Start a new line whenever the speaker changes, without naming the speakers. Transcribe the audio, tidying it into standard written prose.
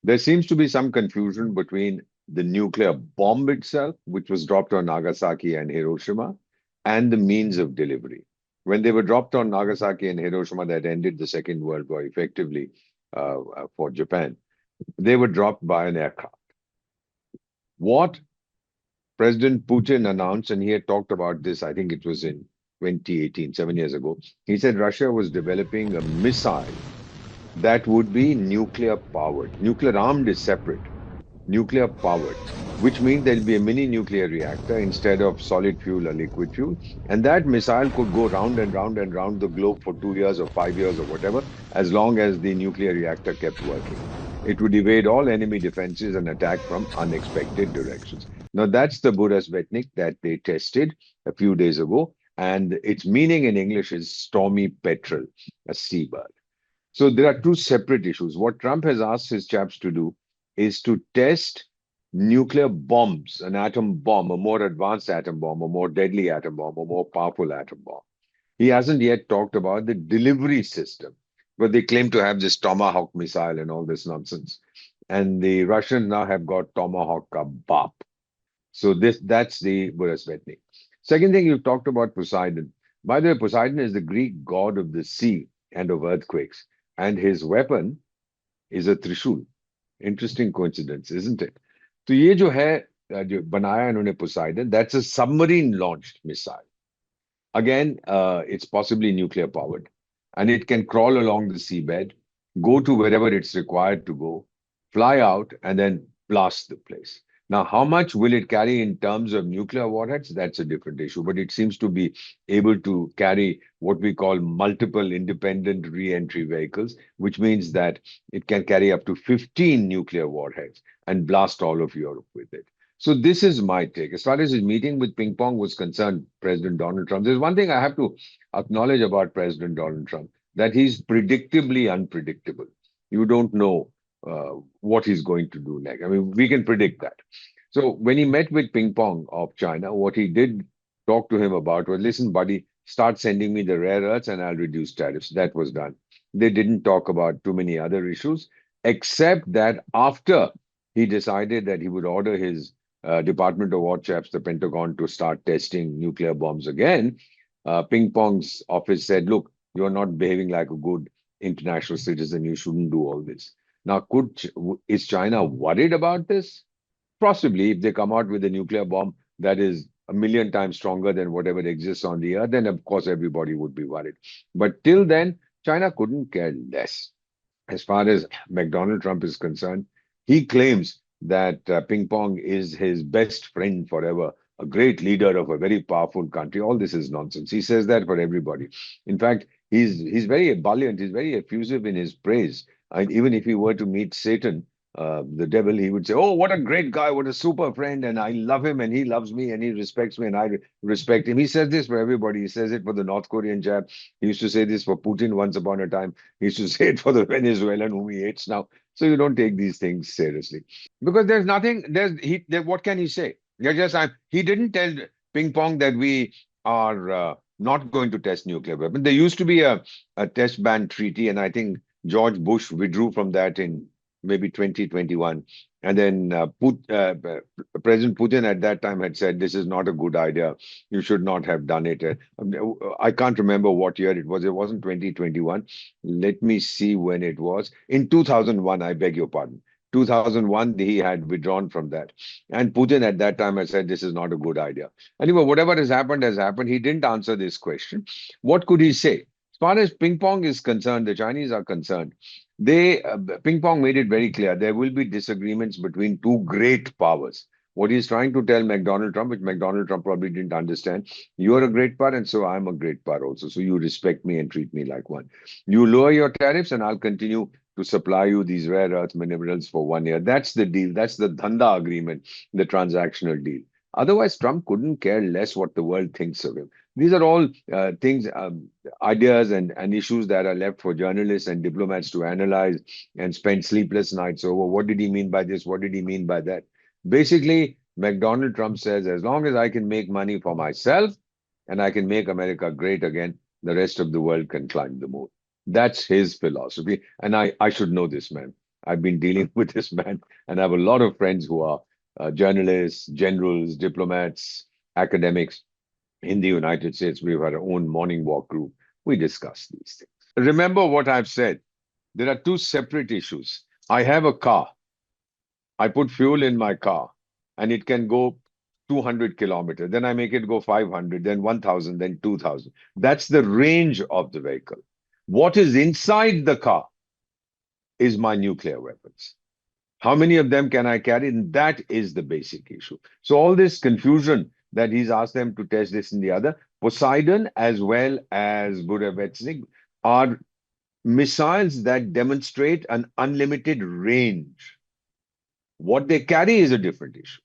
There seems to be some confusion between the nuclear bomb itself, which was dropped on Nagasaki and Hiroshima, and the means of delivery. When they were dropped on Nagasaki and Hiroshima, that ended the Second World War effectively for Japan. They were dropped by an aircraft. What President Putin announced, and he had talked about this, I think it was in 2018, 7 years ago. He said Russia was developing a missile that would be nuclear powered. Nuclear armed is separate, nuclear powered, which means there'll be a mini nuclear reactor instead of solid fuel or liquid fuel. And that missile could go round and round and round the globe for 2 years or 5 years or whatever, as long as the nuclear reactor kept working. It would evade all enemy defenses and attack from unexpected directions. Now, that's the Burasvetnik that they tested a few days ago. And its meaning in English is stormy petrel, a seabird. So there are two separate issues. What Trump has asked his chaps to do is to test nuclear bombs, an atom bomb, a more advanced atom bomb, a more deadly atom bomb, a more powerful atom bomb. He hasn't yet talked about the delivery system, but they claim to have this Tomahawk missile and all this nonsense. And the Russians now have got Tomahawk Kabab. So that's the Burasvetnik. Second thing, you've talked about Poseidon. By the way, Poseidon is the Greek god of the sea and of earthquakes, and his weapon is a Trishul. Interesting coincidence, isn't it? तो ये जो है जो बनाया इन्होंने Poseidon, that's a submarine launched missile. Again, it's possibly nuclear powered, and it can crawl along the seabed, go to wherever it's required to go, fly out, and then blast the place. Now, how much will it carry in terms of nuclear warheads? That's a different issue, but it seems to be able to carry what we call multiple independent re-entry vehicles, which means that it can carry up to 15 nuclear warheads and blast all of Europe with it. So this is my take. As far as his meeting with Ping Pong was concerned, President Donald Trump, there's one thing I have to acknowledge about President Donald Trump, that he's predictably unpredictable. You don't know what he's going to do next. I mean, we can predict that. So when he met with Ping Pong of China, what he did talk to him about was, listen, buddy, start sending me the rare earths and I'll reduce tariffs. That was done. They didn't talk about too many other issues, except that after he decided that he would order his Department of War chaps, the Pentagon, to start testing nuclear bombs again, Ping Pong's office said, look, you're not behaving like a good international citizen. You shouldn't do all this. Now, is China worried about this? Possibly, if they come out with a nuclear bomb that is a million times stronger than whatever exists on the earth, then of course everybody would be worried. But till then, China couldn't care less. As far as McDonald Trump is concerned, he claims that Ping Pong is his best friend forever, a great leader of a very powerful country. All this is nonsense. He says that for everybody. In fact, he's very ebullient. He's very effusive in his praise. And even if he were to meet Satan, the devil, he would say, "Oh, what a great guy! What a super friend! And I love him, and he loves me, and he respects me, and I respect him." He says this for everybody. He says it for the North Korean chap. He used to say this for Putin once upon a time. He used to say it for the Venezuelan whom he hates now. So you don't take these things seriously because there's nothing. What can he say? He didn't tell Ping Pong that we are not going to test nuclear weapons. There used to be a test ban treaty, and I think George Bush withdrew from that in maybe 2021. And then President Putin at that time had said, this is not a good idea. You should not have done it. I can't remember what year it was. It wasn't 2021. Let me see when it was. In 2001, I beg your pardon. 2001, he had withdrawn from that. And Putin at that time had said, this is not a good idea. Anyway, whatever has happened has happened. He didn't answer this question. What could he say? As far as Ping Pong is concerned, the Chinese are concerned. Ping Pong made it very clear there will be disagreements between two great powers. What he's trying to tell McDonald Trump, which McDonald Trump probably didn't understand, you're a great power, and so I'm a great power also. So you respect me and treat me like one. You lower your tariffs, and I'll continue to supply you these rare earth minerals for 1 year. That's the deal. That's the Dhanda agreement, the transactional deal. Otherwise, Trump couldn't care less what the world thinks of him. These are all things, ideas and issues that are left for journalists and diplomats to analyze and spend sleepless nights over. What did he mean by this? What did he mean by that? Basically, McDonald Trump says, as long as I can make money for myself and I can make America great again, the rest of the world can climb the moon. That's his philosophy. And I should know this man. I've been dealing with this man, and I have a lot of friends who are journalists, generals, diplomats, academics in the United States. We've had our own morning walk group. We discuss these things. Remember what I've said. There are two separate issues. I have a car. I put fuel in my car, and it can go 200 kilometers. Then I make it go 500, then 1,000, then 2,000. That's the range of the vehicle. What is inside the car is my nuclear weapons. How many of them can I carry? And that is the basic issue. So all this confusion that he's asked them to test this and the other, Poseidon as well as Burevestnik are missiles that demonstrate an unlimited range. What they carry is a different issue.